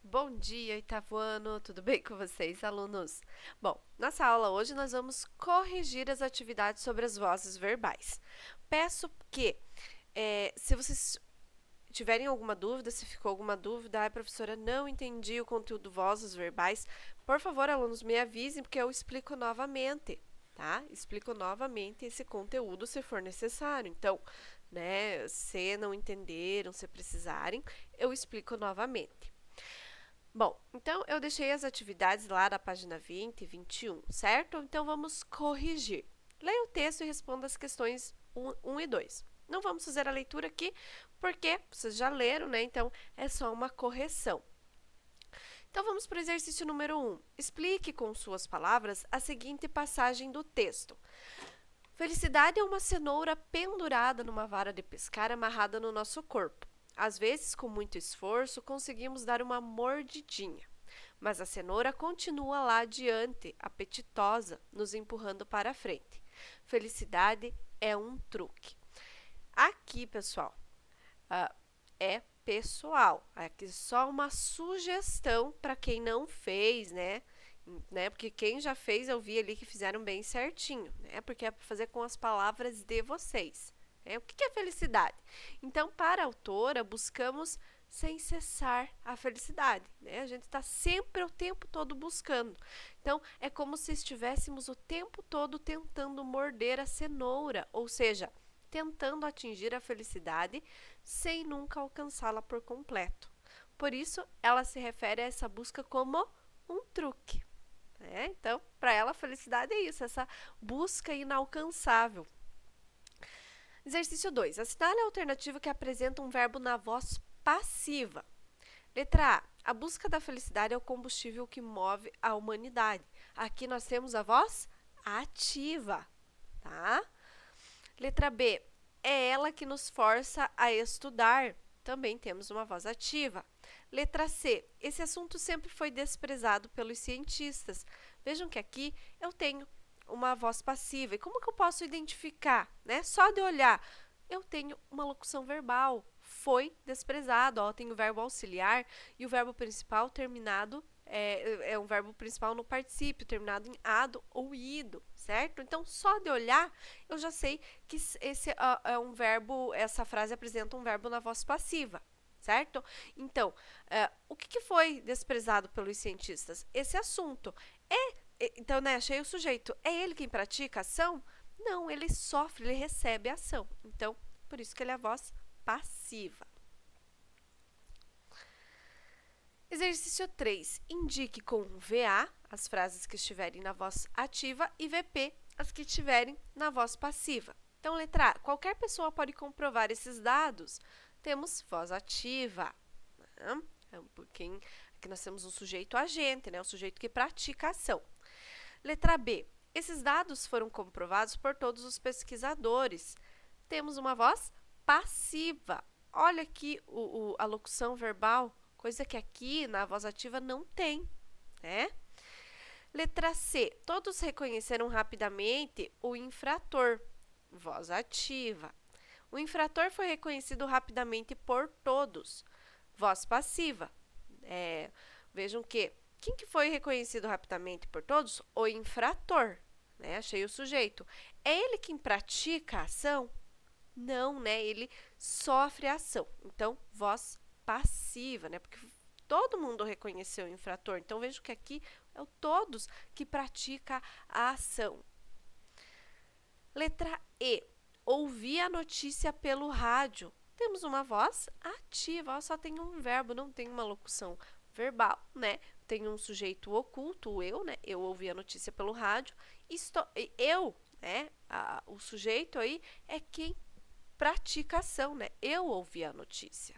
Bom dia, Itavuano! Tudo bem com vocês, alunos? Bom, nessa aula hoje nós vamos corrigir as atividades sobre as vozes verbais. Peço que, se vocês tiverem alguma dúvida, se ficou alguma dúvida, professora, não entendi o conteúdo vozes verbais, por favor, alunos, me avisem, porque eu explico novamente, tá? Explico novamente esse conteúdo se for necessário. Então, né, se não entenderam, se precisarem, eu explico novamente. Bom, então eu deixei as atividades lá da página 20 e 21, certo? Então vamos corrigir. Leia o texto e responda as questões 1 e 2. Não vamos fazer a leitura aqui, porque vocês já leram, né? Então é só uma correção. Então vamos para o exercício número 1. Explique com suas palavras a seguinte passagem do texto. Felicidade é uma cenoura pendurada numa vara de pescar amarrada no nosso corpo. Às vezes, com muito esforço, conseguimos dar uma mordidinha, mas a cenoura continua lá adiante, apetitosa, nos empurrando para a frente. Felicidade é um truque. Aqui, pessoal, é pessoal. Aqui só uma sugestão para quem não fez, né? Porque quem já fez, eu vi ali que fizeram bem certinho, né? Porque é para fazer com as palavras de vocês. O que é felicidade? Então, para a autora, buscamos sem cessar a felicidade, né? A gente está sempre o tempo todo buscando. Então, é como se estivéssemos o tempo todo tentando morder a cenoura, ou seja, tentando atingir a felicidade sem nunca alcançá-la por completo. Por isso, ela se refere a essa busca como um truque. Então, para ela, a felicidade é isso, essa busca inalcançável. Exercício 2. Assinale a alternativa que apresenta um verbo na voz passiva. Letra A. A busca da felicidade é o combustível que move a humanidade. Aqui nós temos a voz ativa, tá? Letra B. É ela que nos força a estudar. Também temos uma voz ativa. Letra C. Esse assunto sempre foi desprezado pelos cientistas. Vejam que aqui eu tenho uma voz passiva. E como que eu posso identificar? Só de olhar, eu tenho uma locução verbal. Foi desprezado. Ó, tem o verbo auxiliar e o verbo principal terminado é um verbo principal no particípio, terminado em ado ou ido, certo? Então, só de olhar, eu já sei que esse é um verbo, essa frase apresenta um verbo na voz passiva, certo? Então, o que foi desprezado pelos cientistas? Esse assunto. Então, achei o sujeito. É ele quem pratica a ação? Não, ele sofre, ele recebe a ação. Então, por isso que ele é a voz passiva. Exercício 3. Indique com VA as frases que estiverem na voz ativa e VP as que estiverem na voz passiva. Então, letra A. Qualquer pessoa pode comprovar esses dados. Temos voz ativa. Aqui nós temos o sujeito agente, o sujeito que pratica a ação. Letra B. Esses dados foram comprovados por todos os pesquisadores. Temos uma voz passiva. Olha aqui a locução verbal, coisa que aqui na voz ativa não tem, né? Letra C. Todos reconheceram rapidamente o infrator. Voz ativa. O infrator foi reconhecido rapidamente por todos. Voz passiva. Vejam que quem que foi reconhecido rapidamente por todos? O infrator. Achei o sujeito. É ele quem pratica a ação? Não, ele sofre a ação. Então, voz passiva, porque todo mundo reconheceu o infrator. Então, vejo que aqui é o todos que pratica a ação. Letra E. Ouvi a notícia pelo rádio. Temos uma voz ativa, só tem um verbo, não tem uma locução verbal, Tem um sujeito oculto, o eu, Eu ouvi a notícia pelo rádio. O sujeito aí é quem pratica a ação, Eu ouvi a notícia.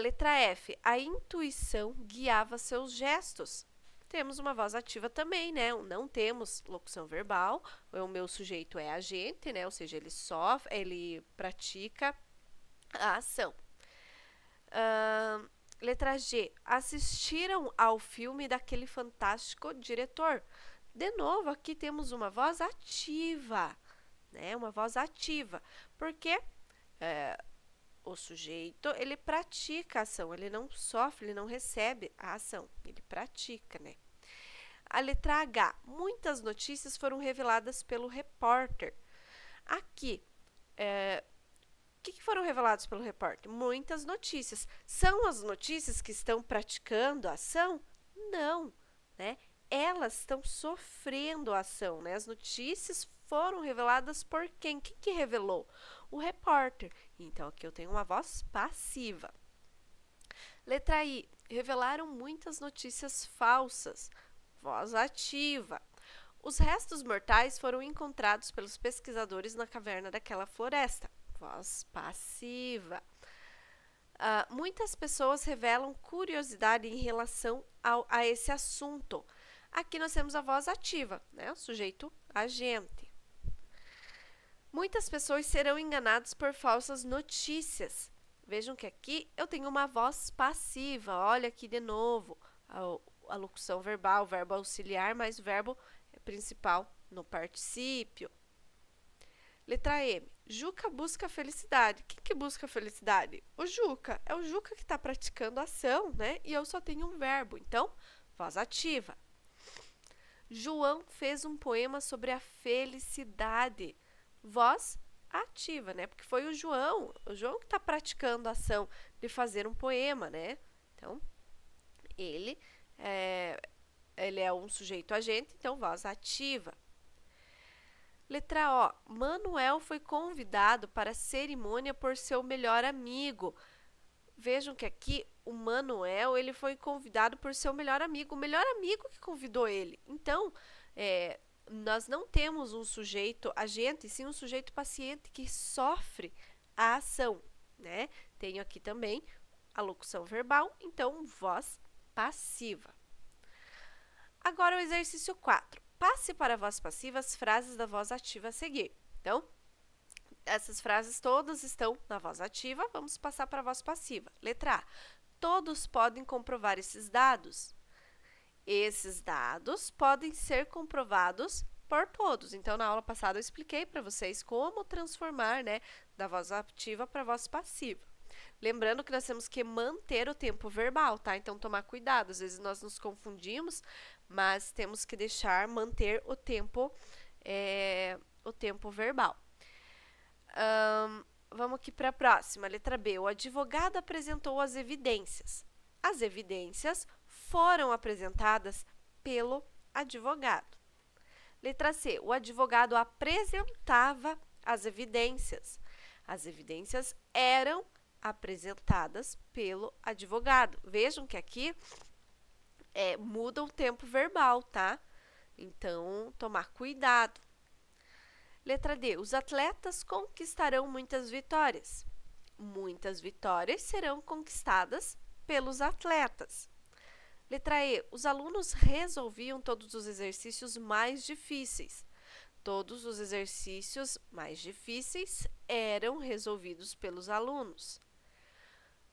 Letra F. A intuição guiava seus gestos. Temos uma voz ativa também, Não temos locução verbal. O meu sujeito é agente, Ou seja, ele pratica a ação. Letra G. Assistiram ao filme daquele fantástico diretor. De novo, aqui temos uma voz ativa, Uma voz ativa. Porque O sujeito, ele pratica a ação, ele não sofre, ele não recebe a ação, ele pratica, né? A letra H, muitas notícias foram reveladas pelo repórter. Aqui, o que foram revelados pelo repórter? Muitas notícias. São as notícias que estão praticando a ação? Não, né? Elas estão sofrendo a ação, né? As notícias foram reveladas por quem? Quem que revelou? O repórter. Então, aqui eu tenho uma voz passiva. Letra I. Revelaram muitas notícias falsas. Voz ativa. Os restos mortais foram encontrados pelos pesquisadores na caverna daquela floresta. Voz passiva. Muitas pessoas revelam curiosidade em relação a esse assunto. Aqui nós temos a voz ativa, né? O sujeito agente. Muitas pessoas serão enganadas por falsas notícias. Vejam que aqui eu tenho uma voz passiva. Olha aqui de novo a locução verbal, verbo auxiliar mais o verbo principal no particípio. Letra M. Juca busca felicidade. Quem que busca felicidade? O Juca. É o Juca que está praticando a ação, né? E eu só tenho um verbo. Então, voz ativa. João fez um poema sobre a felicidade. Voz ativa, né? Porque foi o João que está praticando a ação de fazer um poema, né? Então, ele é um sujeito agente, então voz ativa. Letra O. Manuel foi convidado para a cerimônia por seu melhor amigo. Vejam que aqui o Manuel ele foi convidado por seu melhor amigo. O melhor amigo que convidou ele. Então, nós não temos um sujeito agente, sim um sujeito paciente que sofre a ação, né? Tenho aqui também a locução verbal, então voz passiva. Agora o exercício 4. Passe para a voz passiva as frases da voz ativa a seguir. Então, essas frases todas estão na voz ativa, vamos passar para a voz passiva. Letra A. Todos podem comprovar esses dados. Esses dados podem ser comprovados por todos. Então, na aula passada eu expliquei para vocês como transformar, né, da voz ativa para a voz passiva. Lembrando que nós temos que manter o tempo verbal, tá? Então, tomar cuidado. Às vezes nós nos confundimos, mas temos que manter o tempo verbal. Vamos aqui para a próxima, letra B. O advogado apresentou as evidências. As evidências foram apresentadas pelo advogado. Letra C. O advogado apresentava as evidências. As evidências eram apresentadas pelo advogado. Vejam que aqui muda o tempo verbal, tá? Então, tomar cuidado. Letra D. Os atletas conquistarão muitas vitórias. Muitas vitórias serão conquistadas pelos atletas. Letra E. Os alunos resolviam todos os exercícios mais difíceis. Todos os exercícios mais difíceis eram resolvidos pelos alunos.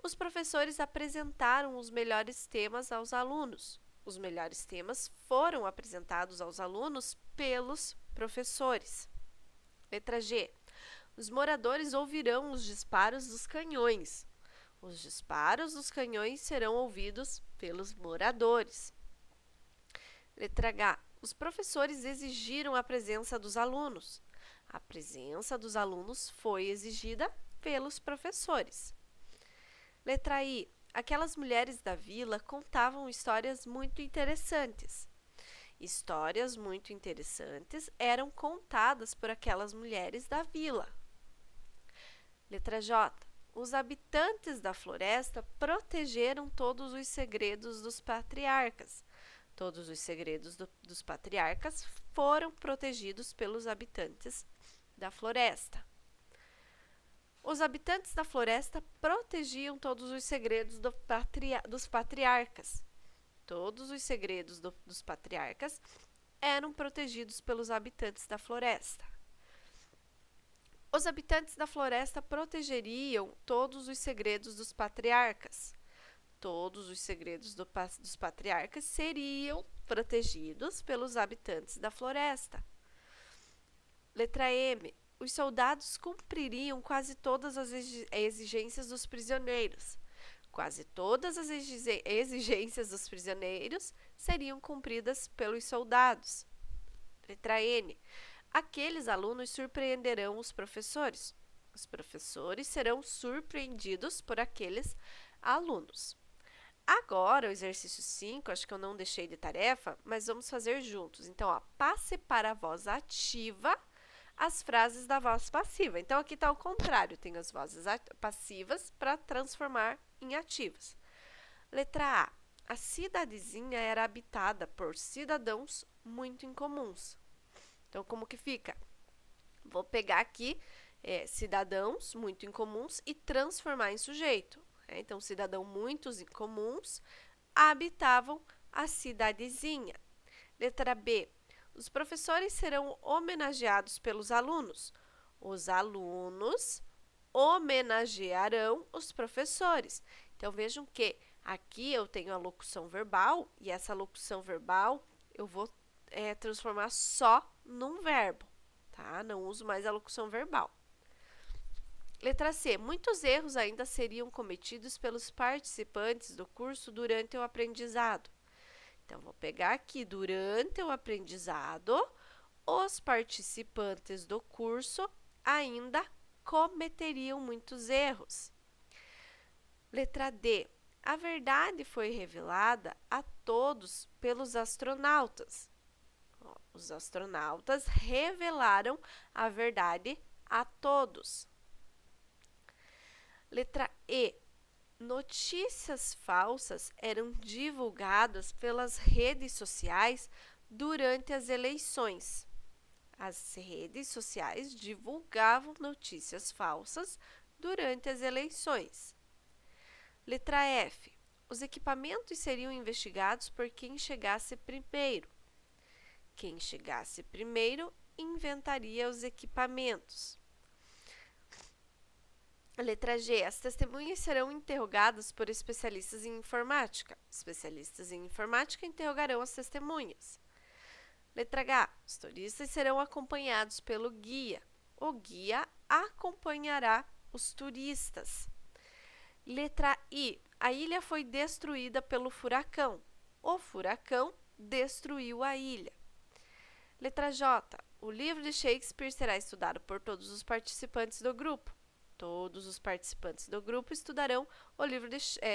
Os professores apresentaram os melhores temas aos alunos. Os melhores temas foram apresentados aos alunos pelos professores. Letra G. Os moradores ouvirão os disparos dos canhões. Os disparos dos canhões serão ouvidos pelos moradores. Letra H. Os professores exigiram a presença dos alunos. A presença dos alunos foi exigida pelos professores. Letra I. Aquelas mulheres da vila contavam histórias muito interessantes. Histórias muito interessantes eram contadas por aquelas mulheres da vila. Letra J. Os habitantes da floresta protegeram todos os segredos dos patriarcas. Todos os segredos dos patriarcas foram protegidos pelos habitantes da floresta. Os habitantes da floresta protegiam todos os segredos dos patriarcas. Todos os segredos dos patriarcas eram protegidos pelos habitantes da floresta. Os habitantes da floresta protegeriam todos os segredos dos patriarcas. Todos os segredos dos patriarcas seriam protegidos pelos habitantes da floresta. Letra M. os soldados cumpririam quase todas as exigências dos prisioneiros. Quase todas as exigências dos prisioneiros seriam cumpridas pelos soldados. Letra N. Aqueles alunos surpreenderão os professores. Os professores serão surpreendidos por aqueles alunos. Agora, o exercício 5, acho que eu não deixei de tarefa, mas vamos fazer juntos. Então, ó, passe para a voz ativa as frases da voz passiva. Então, aqui está o contrário, tem as vozes passivas para transformar em ativas. Letra A. A cidadezinha era habitada por cidadãos muito incomuns. Então, como que fica? Vou pegar aqui cidadãos muito incomuns e transformar em sujeito. Então, cidadãos muito incomuns habitavam a cidadezinha. Letra B. Os professores serão homenageados pelos alunos. Os alunos homenagearão os professores. Então, vejam que aqui eu tenho a locução verbal e essa locução verbal eu vou transformar só num verbo, tá? Não uso mais a locução verbal. Letra C. Muitos erros ainda seriam cometidos pelos participantes do curso durante o aprendizado. Então, vou pegar aqui, durante o aprendizado, os participantes do curso ainda cometeriam muitos erros. Letra D. A verdade foi revelada a todos pelos astronautas. Os astronautas revelaram a verdade a todos. Letra E. Notícias falsas eram divulgadas pelas redes sociais durante as eleições. As redes sociais divulgavam notícias falsas durante as eleições. Letra F. Os equipamentos seriam investigados por quem chegasse primeiro. Quem chegasse primeiro inventaria os equipamentos. Letra G. As testemunhas serão interrogadas por especialistas em informática. Especialistas em informática interrogarão as testemunhas. Letra H. Os turistas serão acompanhados pelo guia. O guia acompanhará os turistas. Letra I. A ilha foi destruída pelo furacão. O furacão destruiu a ilha. Letra J. O livro de Shakespeare será estudado por todos os participantes do grupo. Todos os participantes do grupo estudarão o livro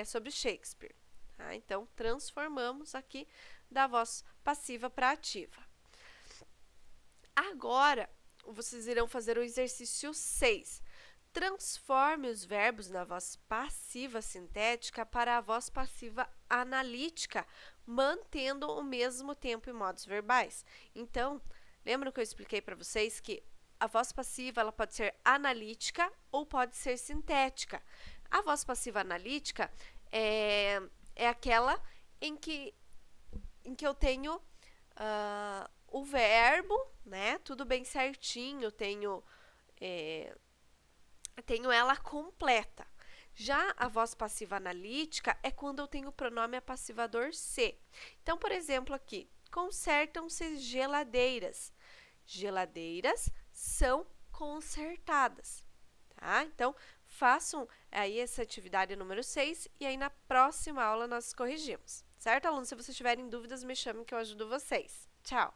sobre Shakespeare. Tá? Então, transformamos aqui da voz passiva para ativa. Agora, vocês irão fazer o exercício 6. Transforme os verbos na voz passiva sintética para a voz passiva analítica, mantendo o mesmo tempo e modos verbais. Então, lembram que eu expliquei para vocês que a voz passiva ela pode ser analítica ou pode ser sintética. A voz passiva analítica é aquela em que eu tenho o verbo, né? Tudo bem certinho, tenho ela completa. Já a voz passiva analítica é quando eu tenho o pronome apassivador se. Então, por exemplo, aqui, consertam-se geladeiras. Geladeiras são consertadas, tá? Então, façam aí essa atividade número 6 e aí na próxima aula nós corrigimos, certo, alunos? Se vocês tiverem dúvidas, me chamem que eu ajudo vocês. Tchau!